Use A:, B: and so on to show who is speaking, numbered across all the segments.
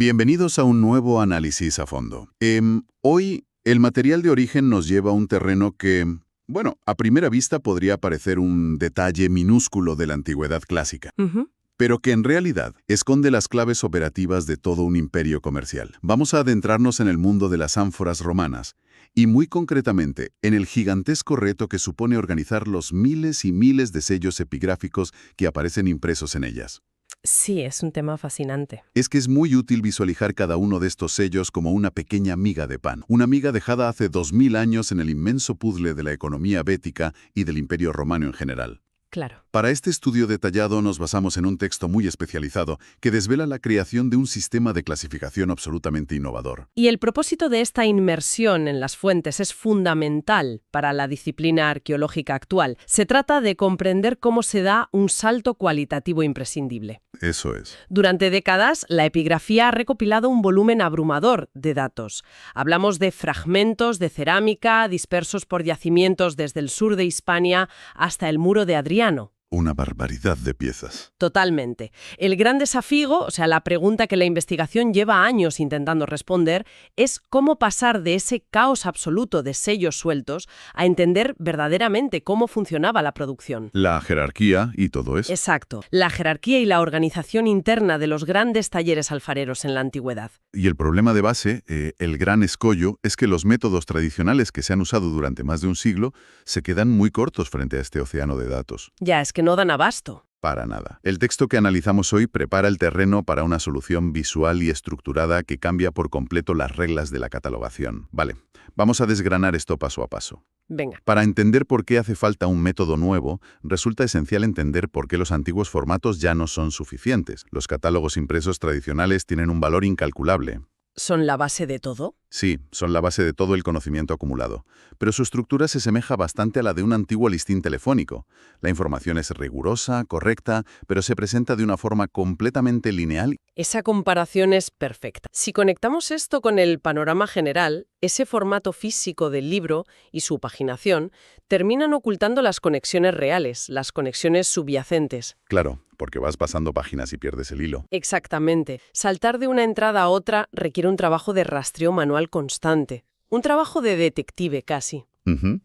A: Bienvenidos a un nuevo análisis a fondo. Hoy, el material de origen nos lleva a un terreno que, bueno, a primera vista podría parecer un detalle minúsculo de la antigüedad clásica, pero que en realidad esconde las claves operativas de todo un imperio comercial. Vamos a adentrarnos en el mundo de las ánforas romanas, y muy concretamente en el gigantesco reto que supone organizar los miles y miles de sellos epigráficos que aparecen impresos en ellas.
B: Sí, es un tema fascinante.
A: Es que es muy útil visualizar cada uno de estos sellos como una pequeña miga de pan, una miga dejada hace 2000 años en el inmenso puzzle de la economía bética y del Imperio Romano en general.
B: Claro.
A: Para este estudio detallado nos basamos en un texto muy especializado que desvela la creación de un sistema de clasificación absolutamente innovador.
B: Y el propósito de esta inmersión en las fuentes es fundamental para la disciplina arqueológica actual. Se trata de comprender cómo se da un salto cualitativo imprescindible.
A: Eso es.
B: Durante décadas, la epigrafía ha recopilado un volumen abrumador de datos. Hablamos de fragmentos de cerámica dispersos por yacimientos desde el sur de Hispania hasta el Muro de Adriano.
A: Una barbaridad de piezas.
B: Totalmente. El gran desafío, o sea, la pregunta que la investigación lleva años intentando responder, es cómo pasar de ese caos absoluto de sellos sueltos a entender verdaderamente cómo funcionaba la producción.
A: La jerarquía y todo eso.
B: Exacto. La jerarquía y la organización interna de los grandes talleres alfareros en la antigüedad.
A: Y el problema de base, el gran escollo, es que los métodos tradicionales que se han usado durante más de un siglo se quedan muy cortos frente a este océano de datos.
B: Ya, es que no dan abasto.
A: Para nada. El texto que analizamos hoy prepara el terreno para una solución visual y estructurada que cambia por completo las reglas de la catalogación. Vale, vamos a desgranar esto paso a paso.
B: Venga.
A: Para entender por qué hace falta un método nuevo, resulta esencial entender por qué los antiguos formatos ya no son suficientes. Los catálogos impresos tradicionales tienen un valor incalculable.
B: ¿Son la base de todo?
A: Sí, son la base de todo el conocimiento acumulado, pero su estructura se asemeja bastante a la de un antiguo listín telefónico. La información es rigurosa, correcta, pero se presenta de una forma completamente lineal.
B: Esa comparación es perfecta. Si conectamos esto con el panorama general, ese formato físico del libro y su paginación terminan ocultando las conexiones reales, las conexiones subyacentes.
A: Claro, porque vas pasando páginas y pierdes el hilo.
B: Exactamente. Saltar de una entrada a otra requiere un trabajo de rastreo manual constante. Un trabajo de detective casi.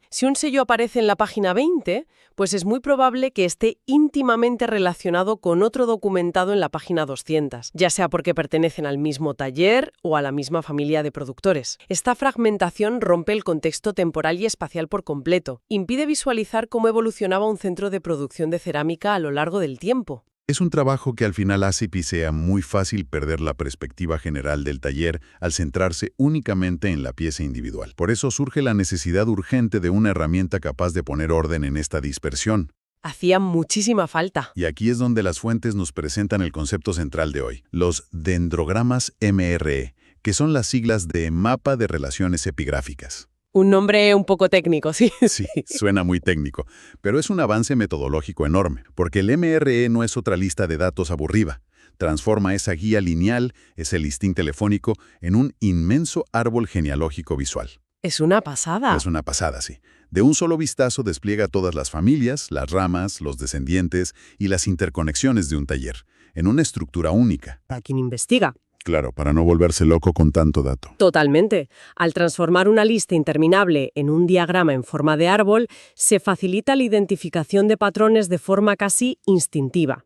B: Si un sello aparece en la página 20, pues es muy probable que esté íntimamente relacionado con otro documentado en la página 200, ya sea porque pertenecen al mismo taller o a la misma familia de productores. Esta fragmentación rompe el contexto temporal y espacial por completo. Impide visualizar cómo evolucionaba un centro de producción de cerámica a lo largo del tiempo.
A: Es un trabajo que al final hace que sea muy fácil perder la perspectiva general del taller al centrarse únicamente en la pieza individual. Por eso surge la necesidad urgente de una herramienta capaz de poner orden en esta dispersión.
B: Hacía muchísima falta.
A: Y aquí es donde las fuentes nos presentan el concepto central de hoy, los dendrogramas MRE, que son las siglas de Mapa de Relaciones Epigráficas.
B: Un nombre un poco técnico, sí.
A: Sí, suena muy técnico, pero es un avance metodológico enorme, porque el MRE no es otra lista de datos aburrida. Transforma esa guía lineal, ese listín telefónico, en un inmenso árbol genealógico visual.
B: Es una pasada.
A: Es una pasada, sí. De un solo vistazo despliega todas las familias, las ramas, los descendientes y las interconexiones de un taller, en una estructura única.
B: Para quien investiga.
A: Claro, para no volverse loco con tanto dato.
B: Totalmente. Al transformar una lista interminable en un diagrama en forma de árbol, se facilita la identificación de patrones de forma casi instintiva.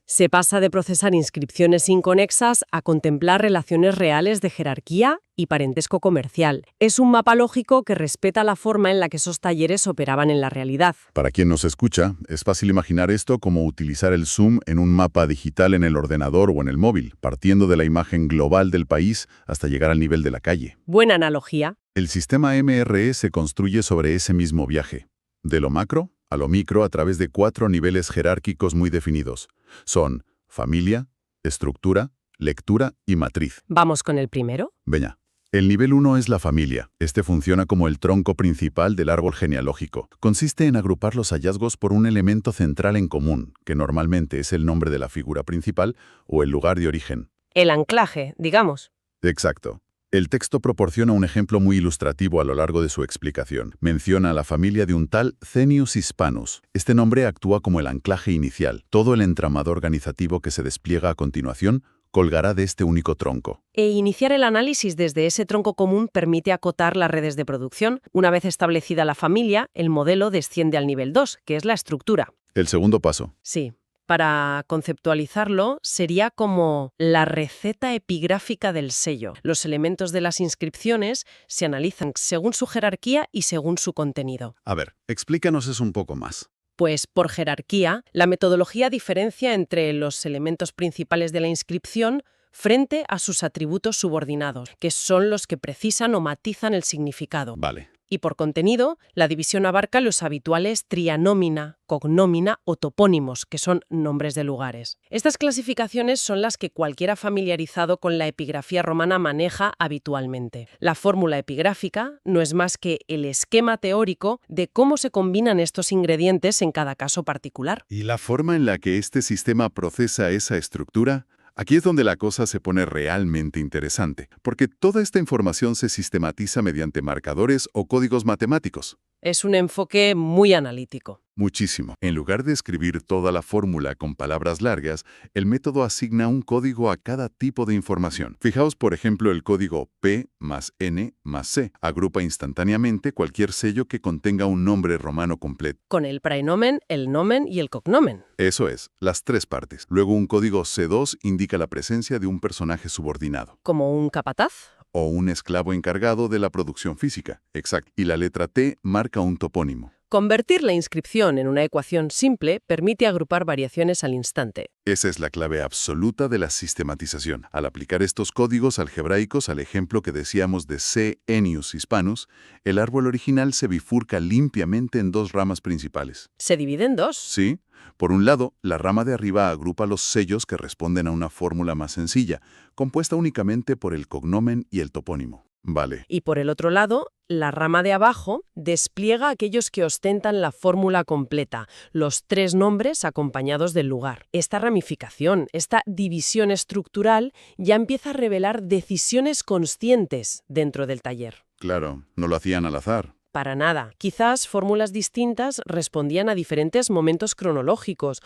B: Se pasa de procesar inscripciones inconexas a contemplar relaciones reales de jerarquía y parentesco comercial. Es un mapa lógico que respeta la forma en la que esos talleres operaban en la realidad.
A: Para quien nos escucha, es fácil imaginar esto como utilizar el zoom en un mapa digital en el ordenador o en el móvil, partiendo de la imagen global del país hasta llegar al nivel de la calle.
B: Buena analogía.
A: El sistema MRE se construye sobre ese mismo viaje, de lo macro a lo micro a través de 4 niveles jerárquicos muy definidos. Son familia, estructura, lectura y matriz.
B: ¿Vamos con el primero?
A: Venga. El nivel 1 es la familia. Este funciona como el tronco principal del árbol genealógico. Consiste en agrupar los hallazgos por un elemento central en común, que normalmente es el nombre de la figura principal o el lugar de origen.
B: El anclaje, digamos.
A: Exacto. El texto proporciona un ejemplo muy ilustrativo a lo largo de su explicación. Menciona a la familia de un tal Cenius Hispanus. Este nombre actúa como el anclaje inicial. Todo el entramado organizativo que se despliega a continuación colgará de este único tronco.
B: E iniciar el análisis desde ese tronco común permite acotar las redes de producción. Una vez establecida la familia, el modelo desciende al nivel 2, que es la estructura.
A: El segundo paso.
B: Sí. Para conceptualizarlo, sería como la receta epigráfica del sello. Los elementos de las inscripciones se analizan según su jerarquía y según su contenido.
A: A ver, explícanos eso un poco más.
B: Pues por jerarquía, la metodología diferencia entre los elementos principales de la inscripción frente a sus atributos subordinados, que son los que precisan o matizan el significado.
A: Vale.
B: Y por contenido, la división abarca los habituales trianómina, cognómina o topónimos, que son nombres de lugares. Estas clasificaciones son las que cualquiera familiarizado con la epigrafía romana maneja habitualmente. La fórmula epigráfica no es más que el esquema teórico de cómo se combinan estos ingredientes en cada caso particular.
A: ¿Y la forma en la que este sistema procesa esa estructura? Aquí es donde la cosa se pone realmente interesante, porque toda esta información se sistematiza mediante marcadores o códigos matemáticos.
B: Es un enfoque muy analítico.
A: Muchísimo. En lugar de escribir toda la fórmula con palabras largas, el método asigna un código a cada tipo de información. Fijaos, por ejemplo, el código P más N más C. Agrupa instantáneamente cualquier sello que contenga un nombre romano completo.
B: Con el praenomen, el nomen y el cognomen.
A: Eso es, las tres partes. Luego un código C2 indica la presencia de un personaje subordinado.
B: ¿Como un capataz?
A: O un esclavo encargado de la producción física. Exacto. Y la letra T marca un topónimo.
B: Convertir la inscripción en una ecuación simple permite agrupar variaciones al instante.
A: Esa es la clave absoluta de la sistematización. Al aplicar estos códigos algebraicos al ejemplo que decíamos de C. Ennius Hispanus, el árbol original se bifurca limpiamente en dos ramas principales.
B: ¿Se divide en dos?
A: Sí. Por un lado, la rama de arriba agrupa los sellos que responden a una fórmula más sencilla, compuesta únicamente por el cognomen y el topónimo. Vale.
B: Y por el otro lado, la rama de abajo despliega aquellos que ostentan la fórmula completa, los tres nombres acompañados del lugar. Esta ramificación, esta división estructural, ya empieza a revelar decisiones conscientes dentro del taller.
A: Claro, no lo hacían al azar.
B: Para nada. Quizás fórmulas distintas respondían a diferentes momentos cronológicos.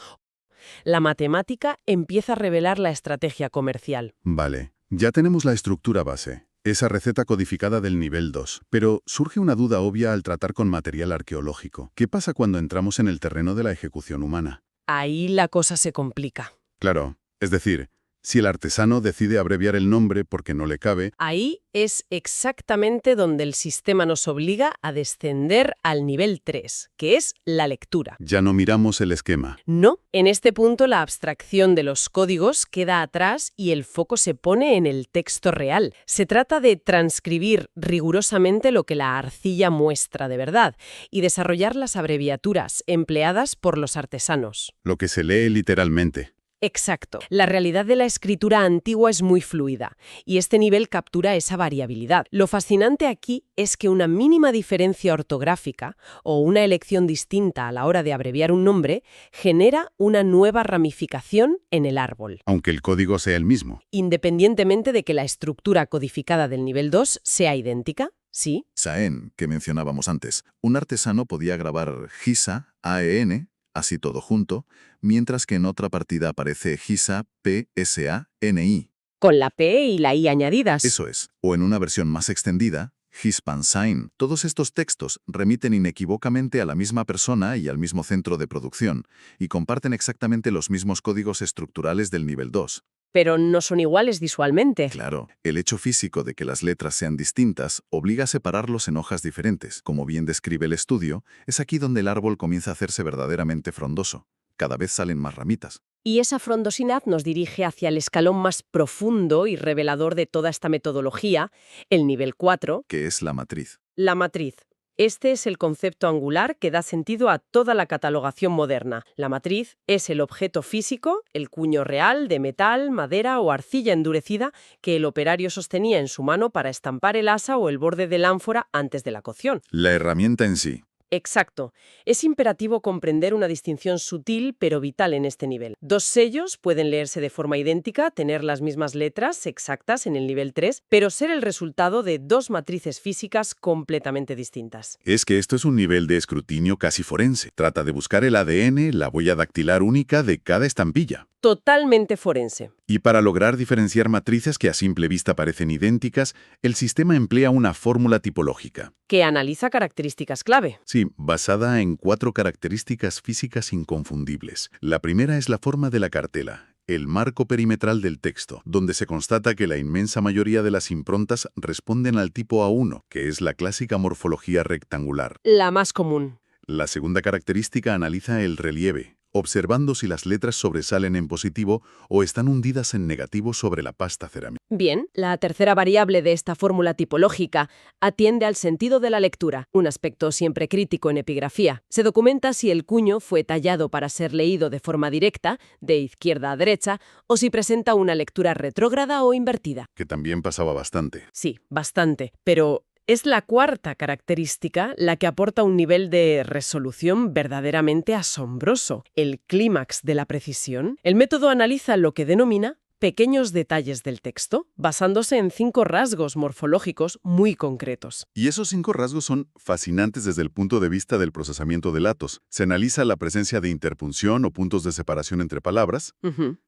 B: La matemática empieza a revelar la estrategia comercial.
A: Vale, ya tenemos la estructura base. Esa receta codificada del nivel 2. Pero surge una duda obvia al tratar con material arqueológico. ¿Qué pasa cuando entramos en el terreno de la ejecución humana?
B: Ahí la cosa se complica.
A: Claro, es decir, si el artesano decide abreviar el nombre porque no le cabe...
B: Ahí es exactamente donde el sistema nos obliga a descender al nivel 3, que es la lectura.
A: Ya no miramos el esquema.
B: No, en este punto la abstracción de los códigos queda atrás y el foco se pone en el texto real. Se trata de transcribir rigurosamente lo que la arcilla muestra de verdad y desarrollar las abreviaturas empleadas por los artesanos.
A: Lo que se lee literalmente.
B: Exacto. La realidad de la escritura antigua es muy fluida y este nivel captura esa variabilidad. Lo fascinante aquí es que una mínima diferencia ortográfica o una elección distinta a la hora de abreviar un nombre genera una nueva ramificación en el árbol.
A: Aunque el código sea el mismo.
B: Independientemente de que la estructura codificada del nivel 2 sea idéntica, ¿sí?
C: Saen, que mencionábamos antes. Un artesano podía grabar Gisa, AEN, así todo junto, mientras que en otra partida aparece Gisa, PSANI.
B: Con la P y la I añadidas.
C: Eso es. O en una versión más extendida, Hispansain. Todos estos textos remiten inequívocamente a la misma persona y al mismo centro de producción, y comparten exactamente los mismos códigos estructurales del nivel 2.
B: Pero no son iguales visualmente.
C: Claro, el hecho físico de que las letras sean distintas obliga a separarlos en hojas diferentes. Como bien describe el estudio, es aquí donde el árbol comienza a hacerse verdaderamente frondoso. Cada vez salen más ramitas.
B: Y esa frondosidad nos dirige hacia el escalón más profundo y revelador de toda esta metodología, el nivel 4,
C: que es la matriz.
B: La matriz. Este es el concepto angular que da sentido a toda la catalogación moderna. La matriz es el objeto físico, el cuño real de metal, madera o arcilla endurecida que el operario sostenía en su mano para estampar el asa o el borde del ánfora antes de la cocción.
C: La herramienta en sí.
B: Exacto. Es imperativo comprender una distinción sutil pero vital en este nivel. Dos sellos pueden leerse de forma idéntica, tener las mismas letras exactas en el nivel 3, pero ser el resultado de dos matrices físicas completamente distintas.
C: Es que esto es un nivel de escrutinio casi forense. Trata de buscar el ADN, la huella dactilar única de cada estampilla.
B: Totalmente forense.
C: Y para lograr diferenciar matrices que a simple vista parecen idénticas, el sistema emplea una fórmula tipológica.
B: Que analiza características clave.
C: Sí, basada en 4 características físicas inconfundibles. La primera es la forma de la cartela, el marco perimetral del texto, donde se constata que la inmensa mayoría de las improntas responden al tipo A1, que es la clásica morfología rectangular.
B: La más común.
C: La segunda característica analiza el relieve, observando si las letras sobresalen en positivo o están hundidas en negativo sobre la pasta cerámica.
B: Bien, la tercera variable de esta fórmula tipológica atiende al sentido de la lectura, un aspecto siempre crítico en epigrafía. Se documenta si el cuño fue tallado para ser leído de forma directa, de izquierda a derecha, o si presenta una lectura retrógrada o invertida.
C: Que también pasaba bastante.
B: Sí, bastante, pero es la cuarta característica la que aporta un nivel de resolución verdaderamente asombroso, el clímax de la precisión. El método analiza lo que denomina pequeños detalles del texto, basándose en 5 rasgos morfológicos muy concretos.
A: Y esos 5 rasgos son fascinantes desde el punto de vista del procesamiento de datos. Se analiza la presencia de interpunción o puntos de separación entre palabras,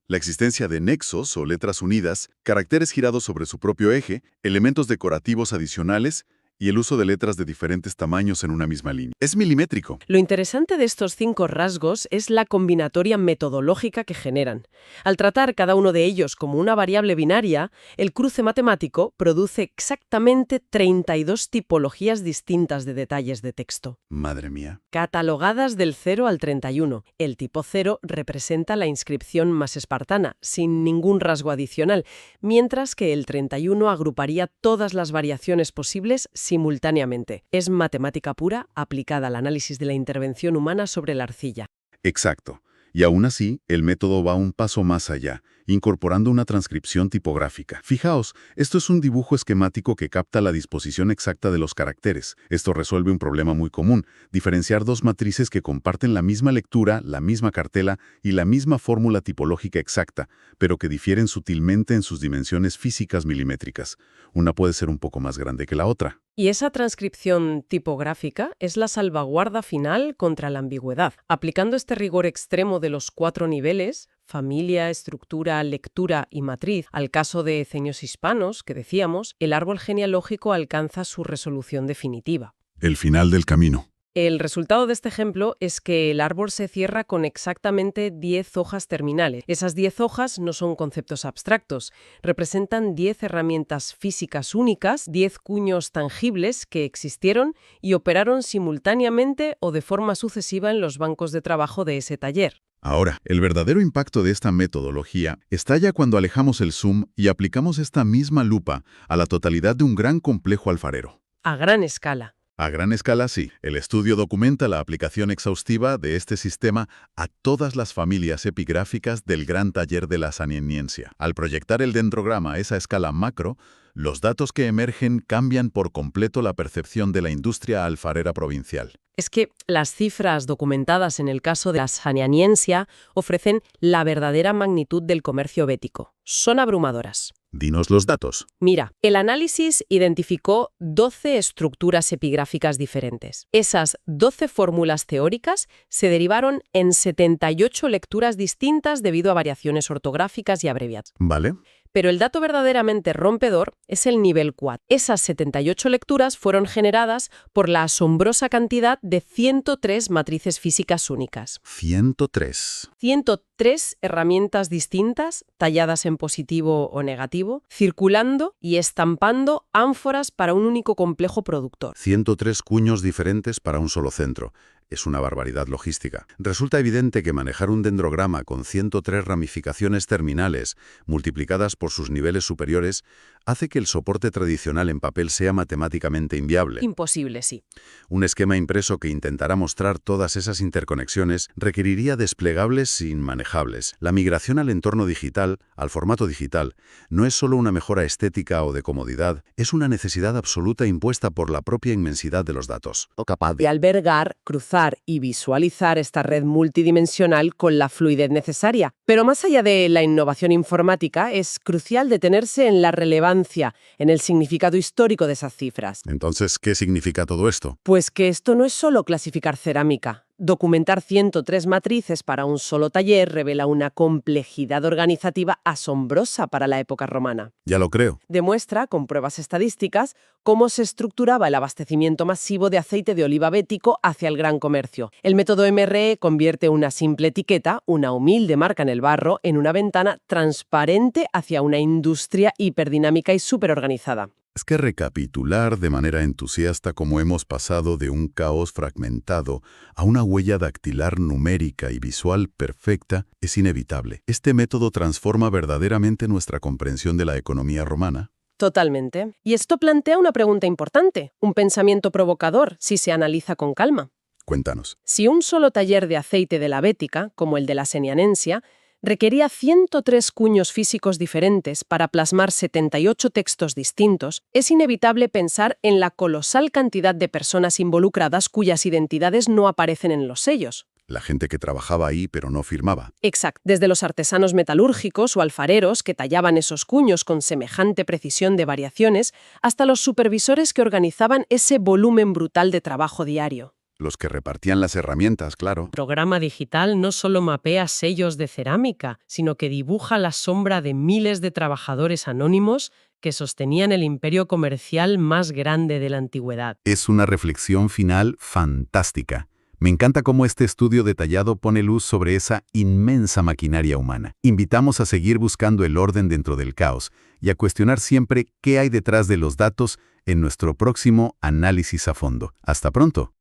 A: la existencia de nexos o letras unidas, caracteres girados sobre su propio eje, elementos decorativos adicionales y el uso de letras de diferentes tamaños en una misma línea. Es milimétrico.
B: Lo interesante de estos 5 rasgos es la combinatoria metodológica que generan. Al tratar cada uno de ellos como una variable binaria, el cruce matemático produce exactamente 32 tipologías distintas de detalles de texto.
A: Madre mía.
B: Catalogadas del 0 al 31. El tipo 0 representa la inscripción más espartana, sin ningún rasgo adicional, mientras que el 31 agruparía todas las variaciones posibles simultáneamente. Es matemática pura aplicada al análisis de la intervención humana sobre la arcilla.
A: Exacto. Y aún así, el método va un paso más allá, incorporando una transcripción tipográfica. Fijaos, esto es un dibujo esquemático que capta la disposición exacta de los caracteres. Esto resuelve un problema muy común, diferenciar dos matrices que comparten la misma lectura, la misma cartela y la misma fórmula tipológica exacta, pero que difieren sutilmente en sus dimensiones físicas milimétricas. Una puede ser un poco más grande que la otra.
B: Y esa transcripción tipográfica es la salvaguarda final contra la ambigüedad. Aplicando este rigor extremo de los 4 niveles, familia, estructura, lectura y matriz, al caso de cenios hispanos, que decíamos, el árbol genealógico alcanza su resolución definitiva.
A: El final del camino.
B: El resultado de este ejemplo es que el árbol se cierra con exactamente 10 hojas terminales. Esas 10 hojas no son conceptos abstractos, representan 10 herramientas físicas únicas, 10 cuños tangibles que existieron y operaron simultáneamente o de forma sucesiva en los bancos de trabajo de ese taller.
A: Ahora, el verdadero impacto de esta metodología estalla cuando alejamos el zoom y aplicamos esta misma lupa a la totalidad de un gran complejo alfarero.
B: A gran escala.
A: A gran escala, sí. El estudio documenta la aplicación exhaustiva de este sistema a todas las familias epigráficas del gran taller de la sanieniencia. Al proyectar el dendrograma a esa escala macro, los datos que emergen cambian por completo la percepción de la industria alfarera provincial.
B: Es que las cifras documentadas en el caso de la sanieniencia ofrecen la verdadera magnitud del comercio bético. Son abrumadoras.
A: Dinos los datos.
B: Mira, el análisis identificó 12 estructuras epigráficas diferentes. Esas 12 fórmulas teóricas se derivaron en 78 lecturas distintas debido a variaciones ortográficas y abreviadas.
A: ¿Vale?
B: Pero el dato verdaderamente rompedor es el nivel 4. Esas 78 lecturas fueron generadas por la asombrosa cantidad de 103 matrices físicas únicas.
A: 103.
B: 103 herramientas distintas, talladas en positivo o negativo, circulando y estampando ánforas para un único complejo productor.
A: 103 cuños diferentes para un solo centro. Es una barbaridad logística. Resulta evidente que manejar un dendrograma con 103 ramificaciones terminales, multiplicadas por sus niveles superiores, hace que el soporte tradicional en papel sea matemáticamente inviable.
B: Imposible, sí.
A: Un esquema impreso que intentará mostrar todas esas interconexiones requeriría desplegables inmanejables. La migración al entorno digital, al formato digital, no es solo una mejora estética o de comodidad, es una necesidad absoluta impuesta por la propia inmensidad de los datos.
B: Capaz de albergar, cruzar y visualizar esta red multidimensional con la fluidez necesaria. Pero más allá de la innovación informática, es crucial detenerse en la relevancia, en el significado histórico de esas cifras.
A: Entonces, ¿qué significa todo esto?
B: Pues que esto no es solo clasificar cerámica. Documentar 103 matrices para un solo taller revela una complejidad organizativa asombrosa para la época romana.
A: Ya lo creo.
B: Demuestra, con pruebas estadísticas, cómo se estructuraba el abastecimiento masivo de aceite de oliva bético hacia el gran comercio. El método MRE convierte una simple etiqueta, una humilde marca en el barro, en una ventana transparente hacia una industria hiperdinámica y superorganizada.
A: Es que recapitular de manera entusiasta cómo hemos pasado de un caos fragmentado a una huella dactilar numérica y visual perfecta es inevitable. Este método transforma verdaderamente nuestra comprensión de la economía romana.
B: Totalmente. Y esto plantea una pregunta importante, un pensamiento provocador, si se analiza con calma.
A: Cuéntanos.
B: Si un solo taller de aceite de la Bética, como el de la Senianensia, requería 103 cuños físicos diferentes para plasmar 78 textos distintos, es inevitable pensar en la colosal cantidad de personas involucradas cuyas identidades no aparecen en los sellos.
A: La gente que trabajaba ahí pero no firmaba.
B: Exacto. Desde los artesanos metalúrgicos o alfareros que tallaban esos cuños con semejante precisión de variaciones, hasta los supervisores que organizaban ese volumen brutal de trabajo diario.
A: Los que repartían las herramientas, claro.
B: El programa digital no solo mapea sellos de cerámica, sino que dibuja la sombra de miles de trabajadores anónimos que sostenían el imperio comercial más grande de la antigüedad.
A: Es una reflexión final fantástica. Me encanta cómo este estudio detallado pone luz sobre esa inmensa maquinaria humana. Invitamos a seguir buscando el orden dentro del caos y a cuestionar siempre qué hay detrás de los datos en nuestro próximo análisis a fondo. Hasta pronto.